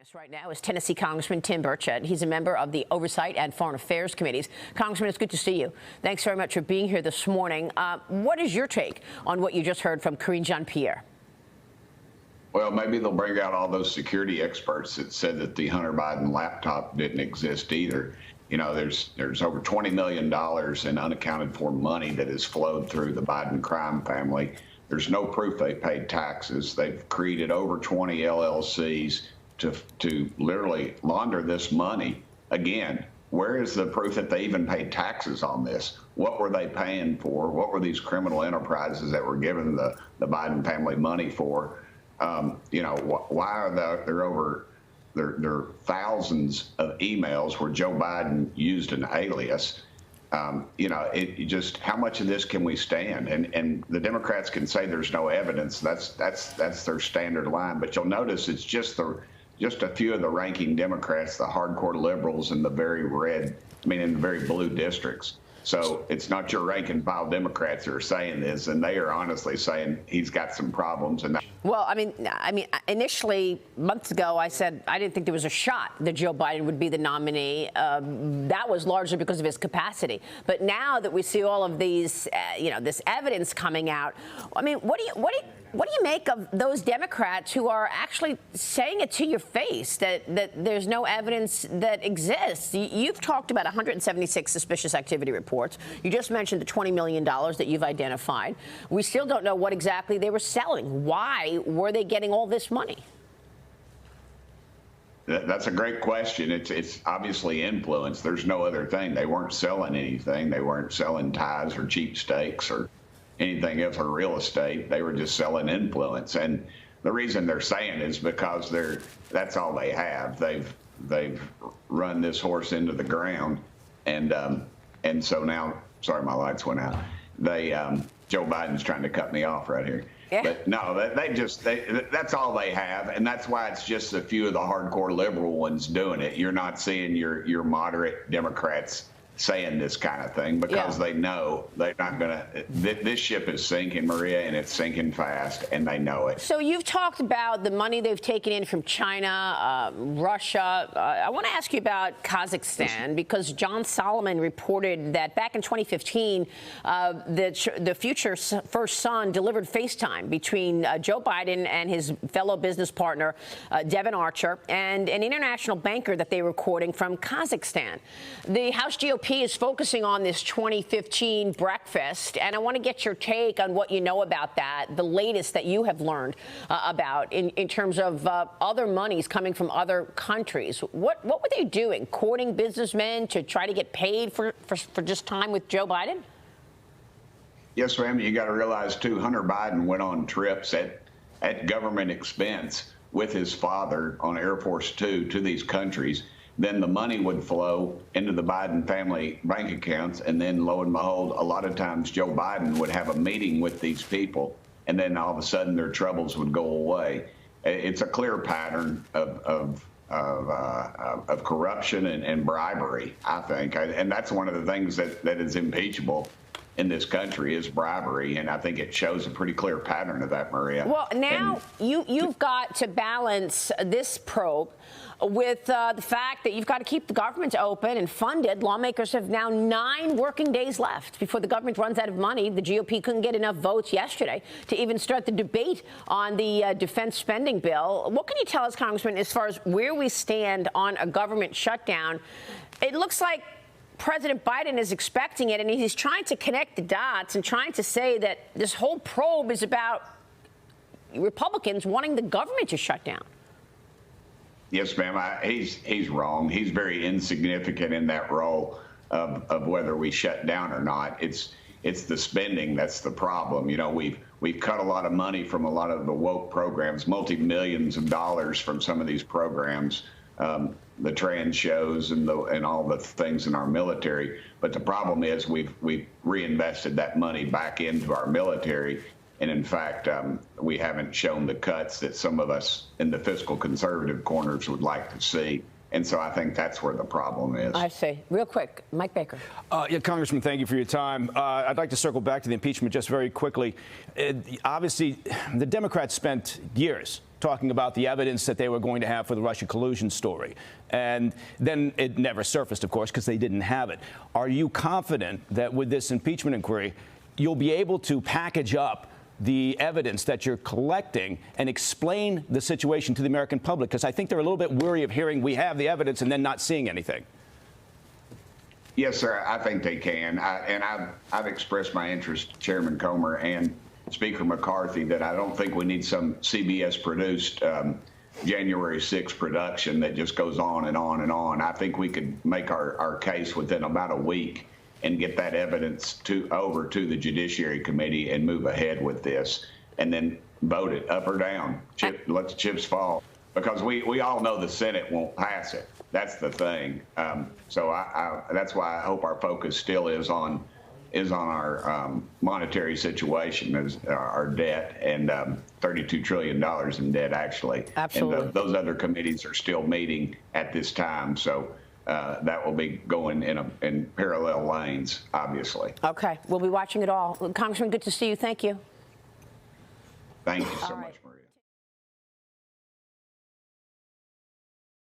us right now is Tennessee Congressman Tim Burchett. He's a member of the Oversight and Foreign Affairs Committees. Congressman, it's good to see you. Thanks very much for being here this morning. What is your take on what you just heard from Karine Jean-Pierre? Well, maybe they'll bring out all those security experts that said that the Hunter Biden laptop didn't exist either. You know, there's over $20 million in unaccounted for money that has flowed through the Biden crime family. There's no proof they paid taxes. They've created over 20 LLCs to literally launder this money. Again, where is the proof that they even paid taxes on this? What were they paying for? What were these criminal enterprises that were giving the Biden family money for? You know, why are there are thousands of emails where Joe Biden used an alias? You know, how much of this can we stand? And the Democrats can say there's no evidence. That's their standard line. But you'll notice it's just a few of the ranking Democrats, the hardcore liberals, in the very blue districts. So it's not your rank and file Democrats that are saying this, and they are honestly saying he's got some problems. And well, I mean, initially months ago, I said I didn't think there was a shot that Joe Biden would be the nominee. That was largely because of his capacity. But now that we see all of these, this evidence coming out, I mean, what do you make of those Democrats who are actually saying it to your face that there's no evidence that exists? You've talked about 176 suspicious activity reports. You just mentioned the $20 million that you've identified. We still don't know what exactly they were selling. Why were they getting all this money? That's a great question. It's obviously influence. There's no other thing. They weren't selling anything. They weren't selling ties or cheap steaks or anything else or real estate. They were just selling influence. And the reason they're saying is because that's all they have. They've run this horse into the ground. And so now, sorry, my lights went out. Joe Biden's trying to cut me off right here. Yeah. But no, that's all they have. And that's why it's just a few of the hardcore liberal ones doing it. You're not seeing your moderate Democrats saying this kind of thing because they know they're not going to. This ship is sinking, Maria, and it's sinking fast, and they know it. So you've talked about the money they've taken in from China, Russia. I want to ask you about Kazakhstan because John Solomon reported that back in 2015, the future first son delivered FaceTime between Joe Biden and his fellow business partner, Devon Archer, and an international banker that they were courting from Kazakhstan. The House GOP is focusing on this 2015 breakfast, and I want to get your take on what you know about that, the latest that you have learned about in terms of other monies coming from other countries. What were they doing? Courting businessmen to try to get paid for just time with Joe Biden? Yes, ma'am. You got to realize, too, Hunter Biden went on trips at government expense with his father on Air Force Two to these countries. Then the money would flow into the Biden family bank accounts. And then, lo and behold, a lot of times Joe Biden would have a meeting with these people, and then all of a sudden their troubles would go away. It's a clear pattern of corruption and bribery, I think. And that's one of the things that is impeachable in this country is bribery, and I think it shows a pretty clear pattern of that, Maria. Well, now you've got to balance this probe with the fact that you've got to keep the government open and funded. Lawmakers have now 9 working days left before the government runs out of money. The GOP couldn't get enough votes yesterday to even start the debate on the defense spending bill. What can you tell us, Congressman, as far as where we stand on a government shutdown? It looks like President Biden is expecting it, and he's trying to connect the dots and trying to say that this whole probe is about Republicans wanting the government to shut down. Yes, ma'am. He's wrong. He's very insignificant in that role of whether we shut down or not. It's the spending that's the problem. You know, we've cut a lot of money from a lot of the woke programs, multi-millions of dollars from some of these programs. The trans shows and all the things in our military. But the problem is we've reinvested that money back into our military. And in fact, we haven't shown the cuts that some of us in the fiscal conservative corners would like to see. And so I think that's where the problem is. I see. Real quick, Mike Baker. Yeah, Congressman, thank you for your time. I'd like to circle back to the impeachment just very quickly. Obviously, the Democrats spent years talking about the evidence that they were going to have for the Russia collusion story. And then it never surfaced, of course, because they didn't have it. Are you confident that with this impeachment inquiry, you'll be able to package up the evidence that you're collecting and explain the situation to the American public? Because I think they're a little bit weary of hearing we have the evidence and then not seeing anything. Yes, sir. I think they can. I've expressed my interest, Chairman Comer and Speaker McCarthy, that I don't think we need some CBS-produced January 6th production that just goes on and on and on. I think we could make our case within about a week and get that evidence over to the Judiciary Committee and move ahead with this, and then vote it up or down. Let the chips fall, because we all know the Senate won't pass it. That's the thing. So that's why I hope our focus still is on our monetary situation, as our debt, and $32 trillion in debt, actually. Absolutely. And those other committees are still meeting at this time. So that will be going in parallel lanes, obviously. Okay. We'll be watching it all. Congressman, good to see you. Thank you. Thank you so much, Maria.